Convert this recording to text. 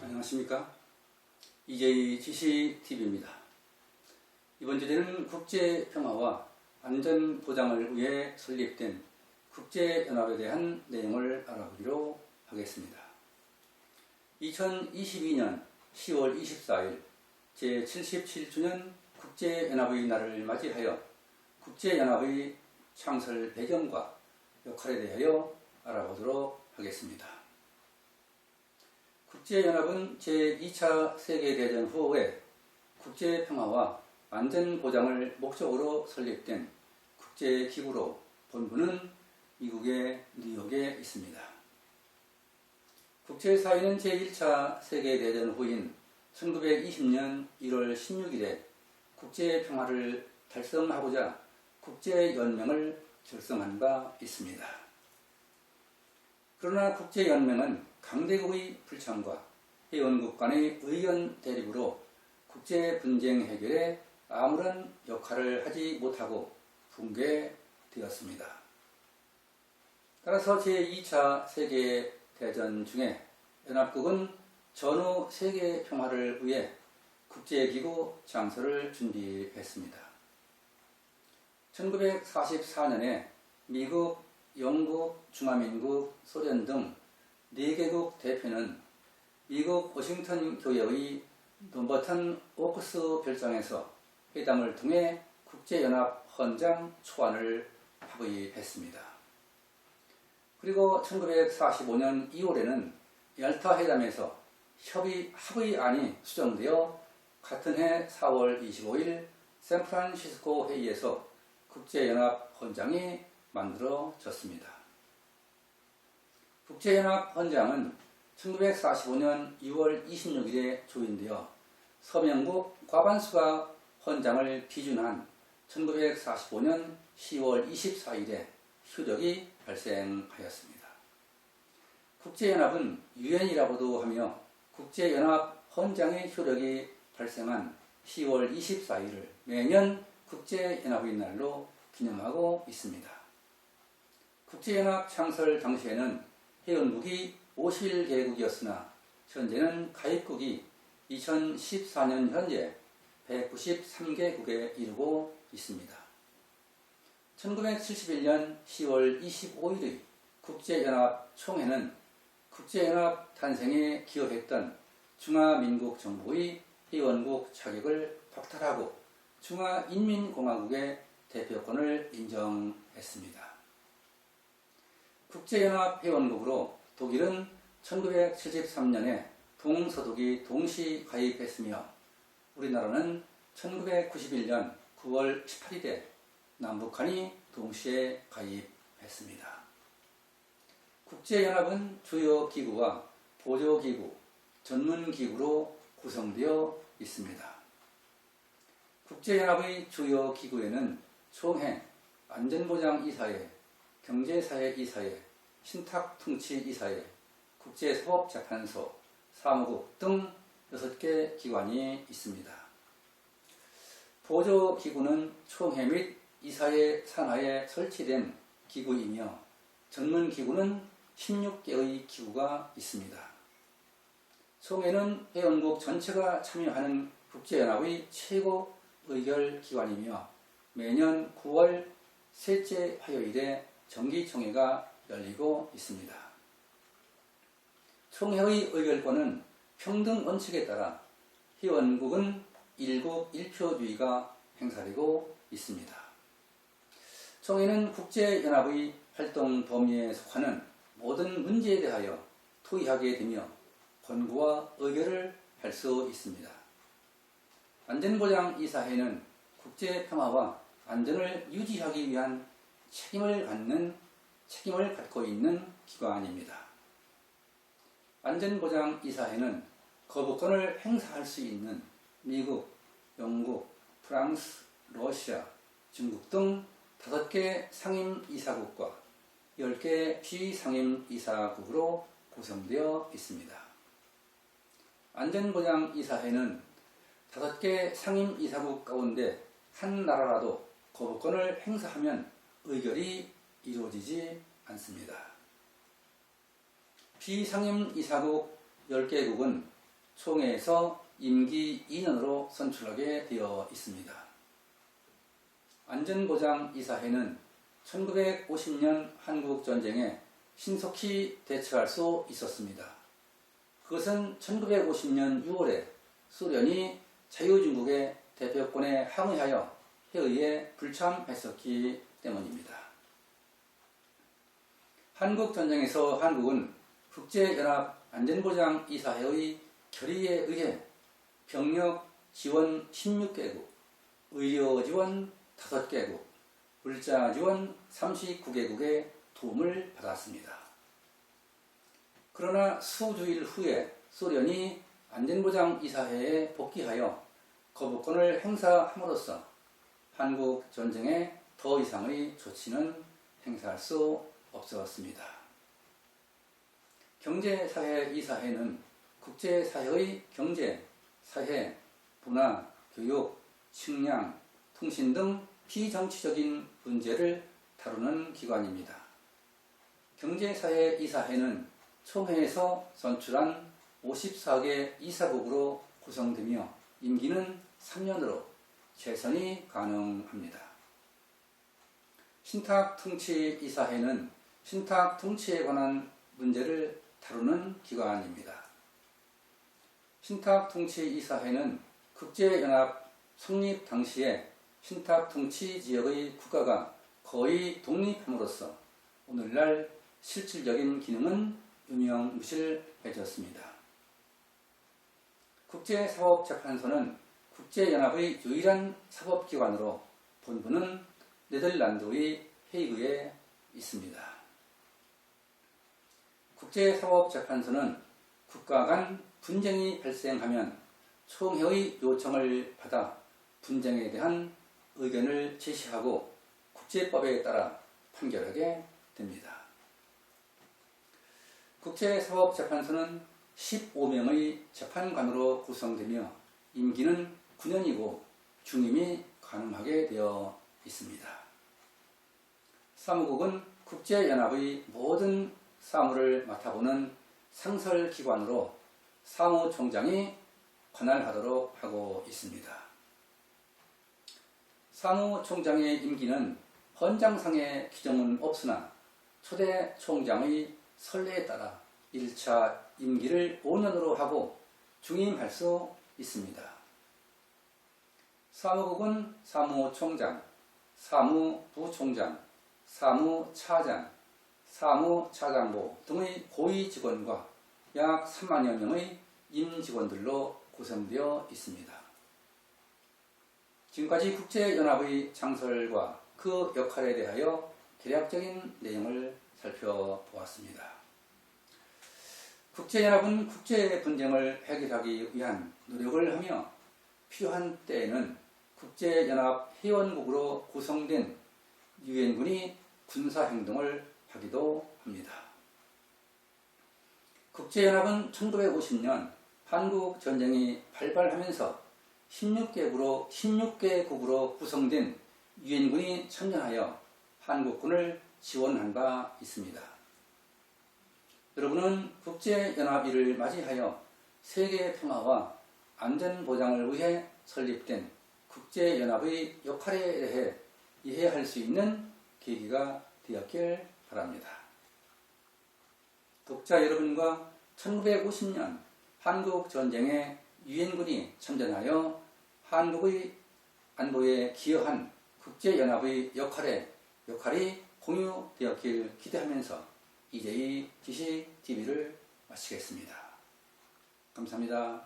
안녕하십니까? EJGCTV입니다. 이번 주제는 국제평화와 안전보장을 위해 설립된 국제연합에 대한 내용을 알아보기로 하겠습니다. 2022년 10월 24일 제77주년 국제연합의 날을 맞이하여 국제연합의 창설 배경과 역할에 대하여 알아보도록 하겠습니다. 국제연합은 제2차 세계대전 후에 국제평화와 안전보장을 목적으로 설립된 국제기구로 본부는 미국의 뉴욕에 있습니다. 국제사회는 제1차 세계대전 후인 1920년 1월 16일에 국제평화를 달성하고자 국제연맹을 결성한 바 있습니다. 그러나 국제연맹은 강대국의 불참과 회원국 간의 의견 대립으로 국제분쟁 해결에 아무런 역할을 하지 못하고 붕괴되었습니다. 따라서 제2차 세계대전 중에 연합국은 전후 세계 평화를 위해 국제기구 창설을 준비했습니다. 1944년에 미국, 영국, 중화민국, 소련 등 4개국 대표는 미국 워싱턴 교회의 넘버턴 오크스 별장에서 회담을 통해 국제연합 헌장 초안을 합의했습니다. 그리고 1945년 2월에는 얄타 회담에서 합의안이 수정되어 같은 해 4월 25일 샌프란시스코 회의에서 국제연합 헌장이 만들어졌습니다. 국제연합 헌장은 1945년 2월 26일에 조인되어 서명국 과반수가 헌장을批准한 1945년 10월 24일에 휴적이 발생하였습니다. 국제연합은 유엔이라고도 하며 국제연합 헌장의 효력이 발생한 10월 24일을 매년 국제연합의 날로 기념하고 있습니다. 국제연합 창설 당시에는 회원국이 51개국이었으나 현재는 가입국이 2014년 현재 193개국에 이르고 있습니다. 1971년 10월 25일의 국제연합 총회는 국제연합 탄생에 기여했던 중화민국 정부의 회원국 자격을 박탈하고 중화인민공화국의 대표권을 인정했습니다. 국제연합 회원국으로 독일은 1973년에 동서독이 동시 가입했으며 우리나라는 1991년 9월 18일에 남북한이 동시에 가입했습니다. 국제연합은 주요 기구와 보조기구, 전문기구로 구성되어 있습니다. 국제연합의 주요 기구에는 총회, 안전보장이사회, 경제사회이사회, 신탁통치이사회, 국제사법재판소, 사무국 등 6개 기관이 있습니다. 보조기구는 총회 및 이사회 산하에 설치된 기구이며 전문기구는 16개의 기구가 있습니다. 총회는 회원국 전체가 참여하는 국제연합의 최고 의결기관이며 매년 9월 셋째 화요일에 정기총회가 열리고 있습니다. 총회의 의결권은 평등 원칙에 따라 회원국은 1국 1표주의가 행사되고 있습니다. 총회는 국제연합의 활동 범위에 속하는 모든 문제에 대하여 토의하게 되며 권고와 의결을 할 수 있습니다. 안전보장이사회는 국제평화와 안전을 유지하기 위한 책임을 갖고 있는 기관입니다. 안전보장이사회는 거부권을 행사할 수 있는 미국, 영국, 프랑스, 러시아, 중국 등 5개 상임이사국과 10개 비상임이사국으로 구성되어 있습니다. 안전보장이사회는 5개 상임이사국 가운데 한 나라라도 거부권을 행사하면 의결이 이루어지지 않습니다. 비상임 이사국 10개국은 총회에서 임기 2년으로 선출하게 되어 있습니다. 안전보장이사회는 1950년 한국전쟁에 신속히 대처할 수 있었습니다. 그것은 1950년 6월에 소련이 자유중국의 대표권에 항의하여 회의에 불참했었기 때문입니다. 한국전쟁에서 한국은 국제연합안전보장이사회의 결의에 의해 병력 지원 16개국, 의료 지원 5개국, 물자 지원 39개국의 도움을 받았습니다. 그러나 수주일 후에 소련이 안전보장이사회에 복귀하여 거부권을 행사함으로써 한국 전쟁에 더 이상의 조치는 행사할 수 없었습니다. 경제사회이사회는 국제사회의 경제, 사회, 문화, 교육, 식량, 통신 등 비정치적인 문제를 다루는 기관입니다. 경제사회이사회는 총회에서 선출한 54개 이사국으로 구성되며 임기는 3년으로 재선이 가능합니다. 신탁통치이사회는 신탁통치에 관한 문제를 다루는 기관입니다. 신탁통치이사회는 국제연합 성립 당시에 신탁통치지역의 국가가 거의 독립함으로써 오늘날 실질적인 기능은 유명무실해졌습니다. 국제사법재판소는 국제연합의 유일한 사법기관으로 본부는 네덜란드의 헤이그에 있습니다. 국제사법재판소는 국가 간 분쟁이 발생하면 총회의 요청을 받아 분쟁에 대한 의견을 제시하고 국제법에 따라 판결하게 됩니다. 국제사법재판소는 15명의 재판관으로 구성되며 임기는 9년이고 중임이 가능하게 되어 있습니다. 사무국은 국제연합의 모든 사무를 맡아보는 상설기관으로 사무총장이 관할하도록 하고 있습니다. 사무총장의 임기는 헌장상의 규정은 없으나 초대 총장의 선례에 따라 1차 임기를 5년으로 하고 중임할 수 있습니다. 사무국은 사무총장, 사무부총장, 사무차장, 사무차장보 등의 고위 직원과 약 3만여 명의 임직원들로 구성되어 있습니다. 지금까지 국제연합의 창설과 그 역할에 대하여 대략적인 내용을 살펴보았습니다. 국제연합은 국제 분쟁을 해결하기 위한 노력을 하며 필요한 때에는 국제연합 회원국으로 구성된 유엔군이 군사행동을 하기도 합니다. 국제연합은 1950년 한국전쟁이 발발하면서 16개국으로 구성된 유엔군이 참여하여 한국군을 지원한 바 있습니다. 여러분은 국제연합일을 맞이하여 세계 평화와 안전보장을 위해 설립된 국제연합의 역할에 대해 이해할 수 있는 계기가 되었길 바랍니다. 독자 여러분과 1950년 한국전쟁에 유엔군이 참전하여 한국의 안보에 기여한 국제연합의 역할이 공유되었길 기대하면서 이제의 지식TV를 마치겠습니다. 감사합니다.